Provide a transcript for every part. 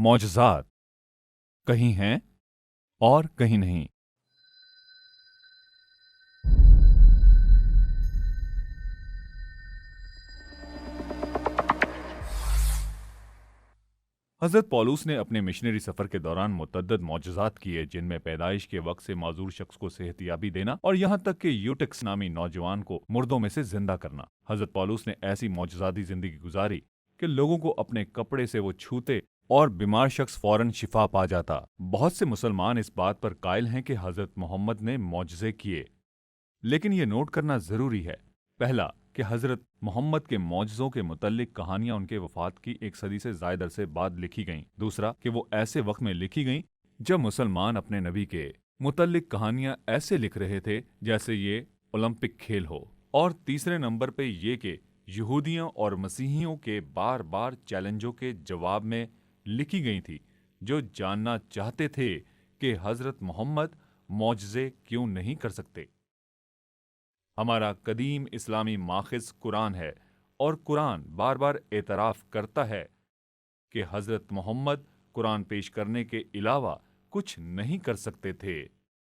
मौजज़ात कहीं हैं और कहीं नहीं। हज़रत पौलुस ने अपने मिशनरी सफ़र के दौरान मुतअद्दिद मौजज़ात किए, जिनमें पैदाइश के वक्त से माजूर शख्स को सेहतियाबी देना और यहाँ तक कि यूटिक्स नामी नौजवान को मुर्दों में से जिंदा करना। हज़रत पौलुस ने ऐसी मौजज़ाती जिंदगी गुजारी कि लोगों को अपने कपड़े से वो छूते और बीमार शख्स फौरन शिफा पा जाता। बहुत से मुसलमान इस बात पर कायल हैं कि हज़रत मोहम्मद ने मौजज़े किए, लेकिन ये नोट करना ज़रूरी है, पहला कि हज़रत मोहम्मद के मौजज़ों के मुतल्लिक कहानियाँ उनके वफ़ात की 1 सदी से ज़ायद अरसे बाद लिखी गईं। दूसरा कि वो ऐसे वक्त में लिखी गईं जब मुसलमान अपने नबी के मुतल्लिक कहानियाँ ऐसे लिख रहे थे जैसे ये ओलंपिक खेल हो। और तीसरे नंबर पे ये कि यहूदियों और मसीहियों के बार बार चैलेंजों के जवाब में लिखी गई थी, जो जानना चाहते थे कि हज़रत मोहम्मद मौजज़े क्यों नहीं कर सकते। हमारा कदीम इस्लामी माखिज़ कुरान है और कुरान बार बार एतराफ़ करता है कि हज़रत मोहम्मद कुरान पेश करने के अलावा कुछ नहीं कर सकते थे।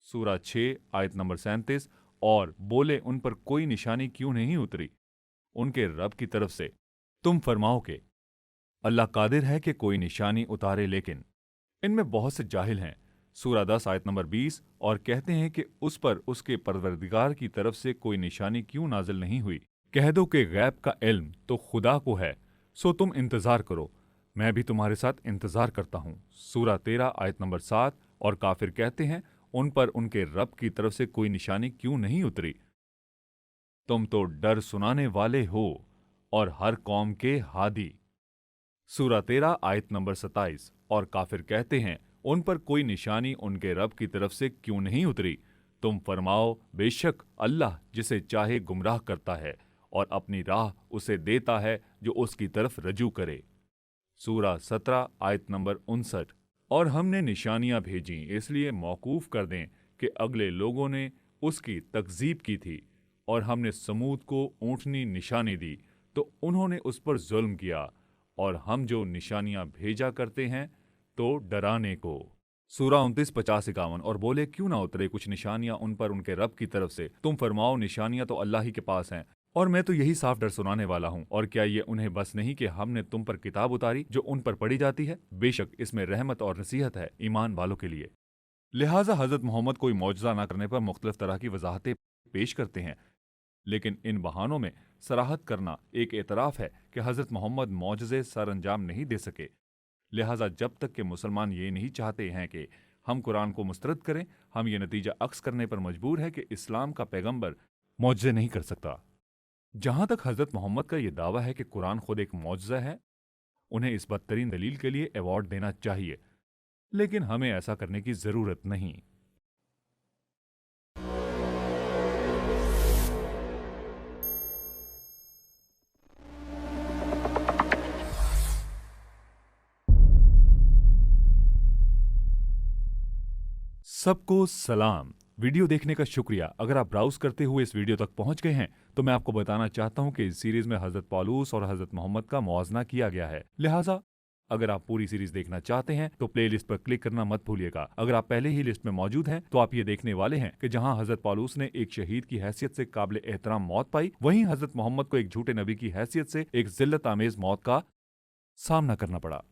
सूरा 6 आयत नंबर 37। और बोले उन पर कोई निशानी क्यों नहीं उतरी उनके रब की तरफ से। तुम फरमाओ के अल्लाह कादिर है कि कोई निशानी उतारे, लेकिन इनमें बहुत से जाहिल हैं। सूरा 10 आयत नंबर 20। और कहते हैं कि उस पर उसके परवरदिगार की तरफ से कोई निशानी क्यों नाजिल नहीं हुई। कह दो कि गैब का इल्म तो खुदा को है, सो तुम इंतजार करो, मैं भी तुम्हारे साथ इंतजार करता हूँ। सूरा 13 आयत नंबर 7। और काफिर कहते हैं उन पर उनके रब की तरफ से कोई निशानी क्यों नहीं उतरी, तुम तो डर सुनाने वाले हो और हर कौम के हादी। सूरा 13 आयत नंबर 27। और काफिर कहते हैं उन पर कोई निशानी उनके रब की तरफ से क्यों नहीं उतरी, तुम फरमाओ बेशक अल्लाह जिसे चाहे गुमराह करता है और अपनी राह उसे देता है जो उसकी तरफ रजू करे। सूरा 17 आयत नंबर 59। और हमने निशानियां भेजी इसलिए मौकूफ कर दें कि अगले लोगों ने उसकी तकजीब की थी, और हमने समूद को ऊँटनी निशानी दी तो उन्होंने उस पर जुल्म किया, और हम जो निशानियां भेजा करते हैं तो डराने को। सूरा 29, 50, 51। और बोले क्यों ना उतरे कुछ निशानियां उन पर उनके रब की तरफ से, तुम फरमाओ निशानियां तो अल्लाह ही के पास हैं, और मैं तो यही साफ डर सुनाने वाला हूँ। और क्या ये उन्हें बस नहीं कि हमने तुम पर किताब उतारी जो उन पर पढ़ी जाती है, बेशक इसमें रहमत और नसीहत है ईमान वालों के लिए। लिहाजा हजरत मोहम्मद कोई मौजज़ा न करने पर मुख्तलिफ तरह की वजाहतें पेश करते हैं, लेकिन इन बहानों में सराहत करना एक एतराफ़ है कि हज़रत मोहम्मद मौजज़े सर अंजाम नहीं दे सके। लिहाजा जब तक कि मुसलमान ये नहीं चाहते हैं कि हम कुरान को मुस्तरद करें, हम ये नतीजा अक्स करने पर मजबूर है कि इस्लाम का पैगंबर मौजज़े नहीं कर सकता। जहाँ तक हज़रत मोहम्मद का ये दावा है कि कुरान खुद एक मौजज़ा है, उन्हें इस बदतरीन दलील के लिए अवार्ड देना चाहिए, लेकिन हमें ऐसा करने की ज़रूरत नहीं। सबको सलाम। वीडियो देखने का शुक्रिया। अगर आप ब्राउज करते हुए इस वीडियो तक पहुंच गए हैं तो मैं आपको बताना चाहता हूं कि इस सीरीज में हज़रत पौलुस और हज़रत मोहम्मद का मुआवजा किया गया है। लिहाजा अगर आप पूरी सीरीज देखना चाहते हैं तो प्ले लिस्ट पर क्लिक करना मत भूलिएगा। अगर आप पहले ही लिस्ट में मौजूद हैं तो आप ये देखने वाले हैं कि जहां हज़रत पौलुस ने एक शहीद की हैसियत से काबिल एहतराम मौत पाई, वहीं हज़रत मोहम्मद को एक झूठे नबी की हैसियत से एक जिल्लत आमेज मौत का सामना करना पड़ा।